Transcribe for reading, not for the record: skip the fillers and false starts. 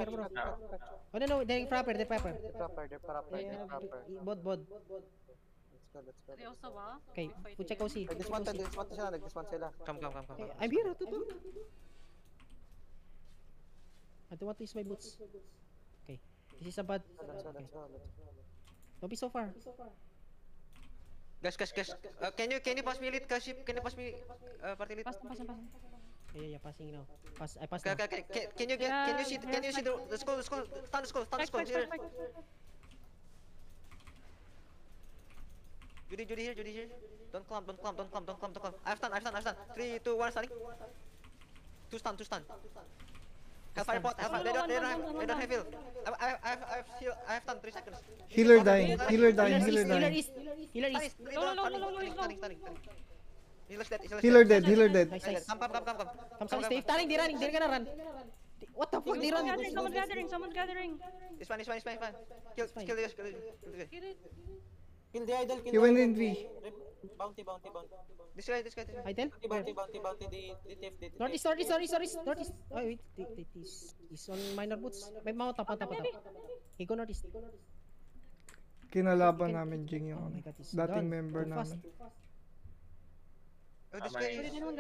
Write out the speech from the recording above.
Frapper, bro. Oh, no, they're Frapper. Proper. Bod. Let's go. Seryoso ba? Okay, Fight check again? OC. Nag-dismount sila. Come. Okay, I'm here, tutu. I don't want to use my boots. Okay, this is a bad. Let's Okay. go. Don't be so far. Guys. Can you pass me lead, Kaship? Can you pass me party lead? Pass. Yeah, passing now. I pass Okay, now. can you see the skull? Stand skull. Here. Judy here. Don't climb. I have stun. 3, 2, 1, starting. Two stun. Hellfire pot. They don't have heal. I have stun. 3 seconds. Healer dying. Healer is. Stunning. Healer dead. Nice. Come. Come, stay running. They're gonna run. What the fuck? They run. Someone's gathering. It's fine. Kill this. Get it. Kill the idol. He went in V. Bounty. This guy. Idol? Bounty. The thief. Northeast. Oh, wait. He's on minor boots. May mga tapa. He go northeast. Kinalaban namin Jing Oh yung my God, he's dating done. member Too fast. namin. Oh, this guy is...